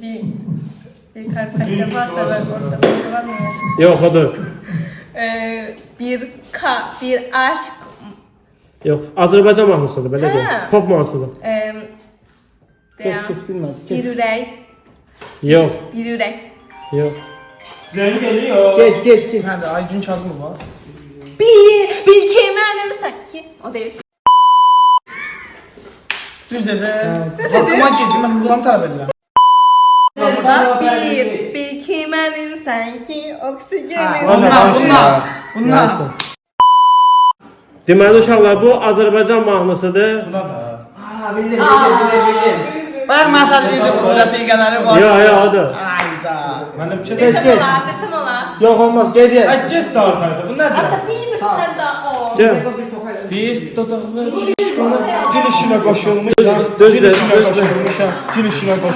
Bir kalp kaç defa sever ortada var mı ya? Yok odur. Bir aşk. Yok. Azərbaycan mahnısıdır belə deyim. Ha. Pop mahnısıdır. Geç bilmedi. Bir ürək. Yok. Bir ürək. Yok. Zəng geliyor. Get. Hadi Aygün Kazımov var. Bir kemənim sanki. O değil. Düz dedi. Hakkıma girdim. Ben hukuklarımı talep edirəm. Bir kemənim sanki. Oksigenim. Bunlar. Deməli uşaqlar bu Azərbaycan mahnısıdır. Bildim. Bak masal dedi bu rəfiqələri var. Yo odur. Ayda. Mənim ki. Desem ola. Yok olmaz gel diye. Ay get daha fərdə. Bu nədir? Hatta bilmirsən də o. Gel. Bir dodaqlı gün işinə qoşulmuşam. Düz Gün de, işinə düz de. qoşulmuşam. Gün işinə qoşulmuşam.